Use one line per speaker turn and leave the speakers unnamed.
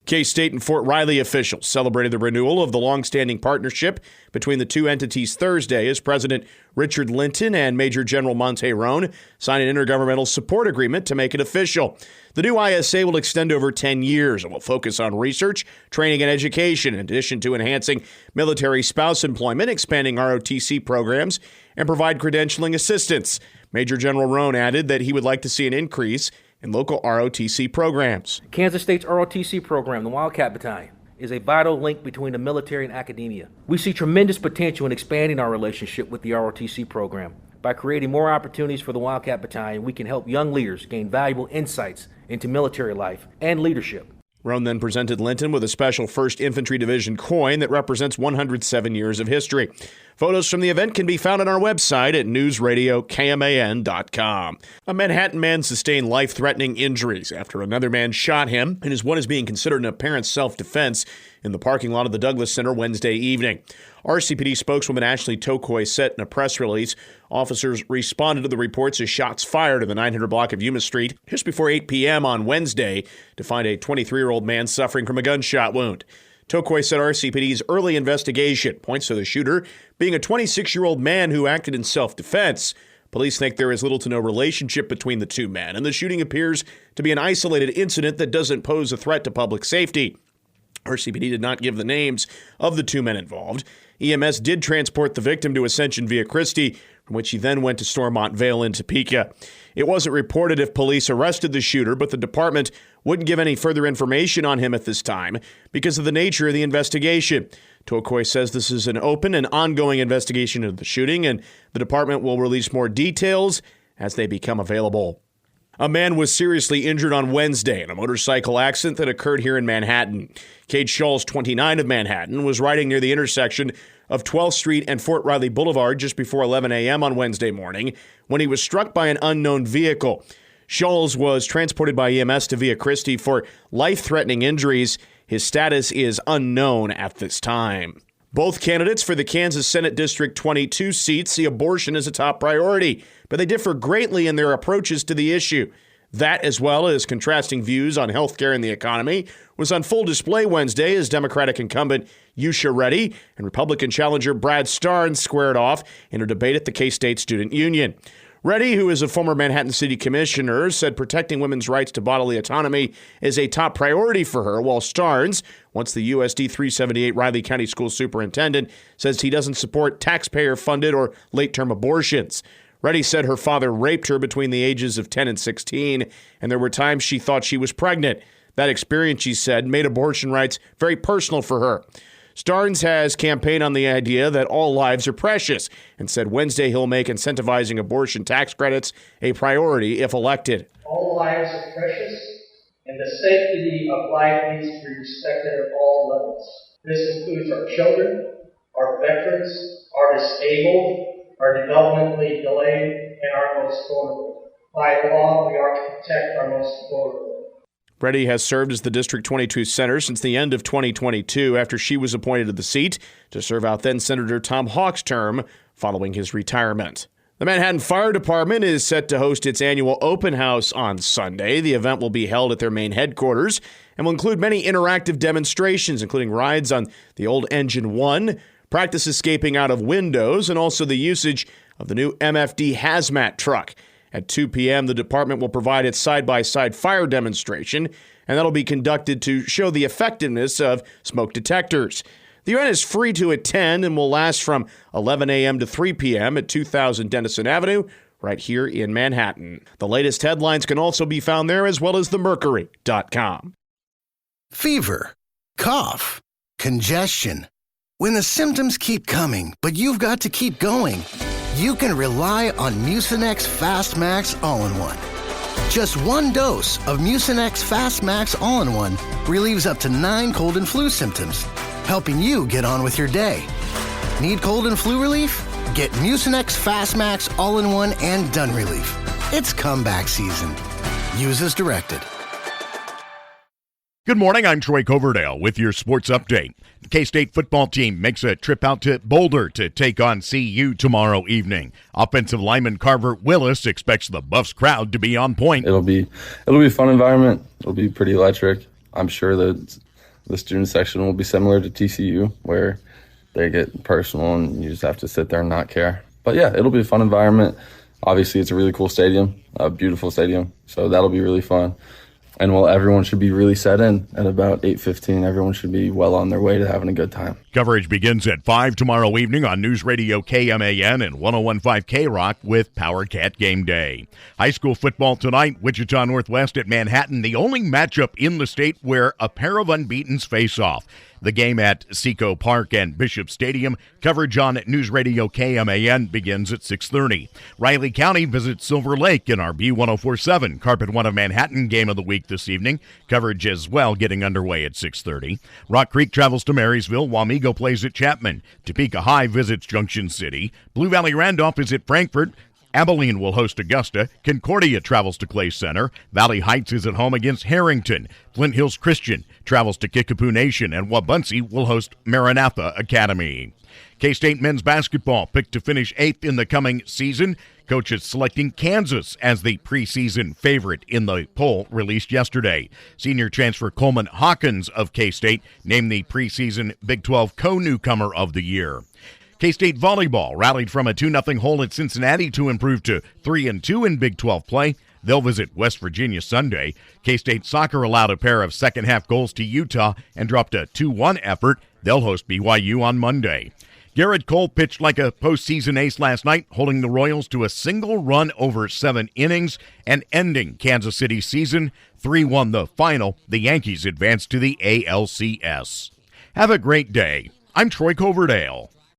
K-State and Fort Riley officials celebrated the renewal of the long-standing partnership between the two entities Thursday as President Richard Linton and Major General Monte Roan signed an intergovernmental support agreement to make it official. The new ISA will extend over 10 years and will focus on research, training, and education, in addition to enhancing military spouse employment, expanding ROTC programs, and provide credentialing assistance. Major General Roan added that he would like to see an increase in local ROTC programs.
Kansas State's ROTC program, the Wildcat Battalion, is a vital link between the military and academia. We see tremendous potential in expanding our relationship with the ROTC program. By creating more opportunities for the Wildcat Battalion, we can help young leaders gain valuable insights into military life and leadership.
Roan then presented Linton with a special 1st Infantry Division coin that represents 107 years of history. Photos from the event can be found on our website at newsradiokman.com. A Manhattan man sustained life-threatening injuries after another man shot him, and his one is being considered an apparent self-defense in the parking lot of the Douglas Center Wednesday evening. RCPD spokeswoman Ashley Tokoi said in a press release, officers responded to the reports of shots fired in the 900 block of Yuma Street just before 8 p.m. on Wednesday to find a 23-year-old man suffering from a gunshot wound. Tokoi said RCPD's early investigation points to the shooter being a 26-year-old man who acted in self-defense. Police think there is little to no relationship between the two men, and the shooting appears to be an isolated incident that doesn't pose a threat to public safety. RCPD did not give the names of the two men involved. EMS did transport the victim to Ascension Via Christi, from which he then went to Stormont Vale in Topeka. It wasn't reported if police arrested the shooter, but the department wouldn't give any further information on him at this time because of the nature of the investigation. Tokoi says this is an open and ongoing investigation of the shooting, and the department will release more details as they become available. A man was seriously injured on Wednesday in a motorcycle accident that occurred here in Manhattan. Cade Schall's 29 of Manhattan was riding near the intersection of 12th Street and Fort Riley Boulevard just before 11 a.m. on Wednesday morning when he was struck by an unknown vehicle. Schall's was transported by EMS to Via Christi for life-threatening injuries. His status is unknown at this time. Both candidates for the Kansas Senate District 22 seat see abortion as a top priority, but they differ greatly in their approaches to the issue. That, as well as contrasting views on health care and the economy, was on full display Wednesday as Democratic incumbent Yusha Reddy and Republican challenger Brad Starnes squared off in a debate at the K-State Student Union. Reddy, who is a former Manhattan City Commissioner, said protecting women's rights to bodily autonomy is a top priority for her, while Starnes, once the USD 378 Riley County School Superintendent, says he doesn't support taxpayer-funded or late-term abortions. Reddy said her father raped her between the ages of 10 and 16, and there were times she thought she was pregnant. That experience, she said, made abortion rights very personal for her. Starnes has campaigned on the idea that all lives are precious and said Wednesday he'll make incentivizing abortion tax credits a priority if elected.
All lives are precious, and the sanctity of life needs to be respected at all levels. This includes our children, our veterans, our disabled, our developmentally delayed, and our most vulnerable. By law, we are to protect our most vulnerable.
Reddy has served as the District 22 Senator since the end of 2022 after she was appointed to the seat to serve out then-Senator Tom Hawk's term following his retirement. The Manhattan Fire Department is set to host its annual open house on Sunday. The event will be held at their main headquarters and will include many interactive demonstrations, including rides on the old Engine 1, practice escaping out of windows, and also the usage of the new MFD hazmat truck. At 2 p.m., the department will provide its side-by-side fire demonstration, and that'll be conducted to show the effectiveness of smoke detectors. The event is free to attend and will last from 11 a.m. to 3 p.m. at 2000 Dennison Avenue, right here in Manhattan. The latest headlines can also be found there, as well as themercury.com.
Fever, cough, congestion. When the symptoms keep coming, but you've got to keep going, you can rely on Mucinex Fast Max All-in-One. Just one dose of Mucinex Fast Max All-in-One relieves up to 9 cold and flu symptoms, helping you get on with your day. Need cold and flu relief? Get Mucinex Fast Max All-in-One and Done Relief. It's comeback season. Use as directed.
Good morning, I'm Troy Coverdale with your sports update. The K-State football team makes a trip out to Boulder to take on CU tomorrow evening. Offensive lineman Carver Willis expects the Buffs crowd to be on point.
It'll be a fun environment. It'll be pretty electric. I'm sure that The student section will be similar to TCU, where they get personal and you just have to sit there and not care. But yeah, it'll be a fun environment. Obviously, it's a really cool stadium, a beautiful stadium, so that'll be really fun. And everyone should be really set in at about 8:15. Everyone should be well on their way to having a good time.
Coverage begins at 5 tomorrow evening on News Radio KMAN and 101.5 K-Rock with Power Cat Game Day. High school football tonight, Wichita Northwest at Manhattan, the only matchup in the state where a pair of unbeatens face off. The game at Seco Park and Bishop Stadium. Coverage on News Radio KMAN begins at 6:30. Riley County visits Silver Lake in our B1047 Carpet One of Manhattan game of the week this evening. Coverage as well getting underway at 6:30. Rock Creek travels to Marysville. Wamego plays at Chapman. Topeka High visits Junction City. Blue Valley Randolph is at Frankfort. Abilene will host Augusta. Concordia travels to Clay Center. Valley Heights is at home against Harrington. Flint Hills Christian travels to Kickapoo Nation, and Wabaunsee will host Maranatha Academy. K-State men's basketball picked to finish 8th in the coming season. Coaches selecting Kansas as the preseason favorite in the poll released yesterday. Senior transfer Coleman Hawkins of K-State named the preseason Big 12 co-newcomer of the year. K-State volleyball rallied from a 2-0 hole at Cincinnati to improve to 3-2 in Big 12 play. They'll visit West Virginia Sunday. K-State soccer allowed a pair of second-half goals to Utah and dropped a 2-1 effort. They'll host BYU on Monday. Garrett Cole pitched like a postseason ace last night, holding the Royals to a single run over 7 innings and ending Kansas City's season. 3-1 the final. The Yankees advance to the ALCS. Have a great day. I'm Troy Coverdale.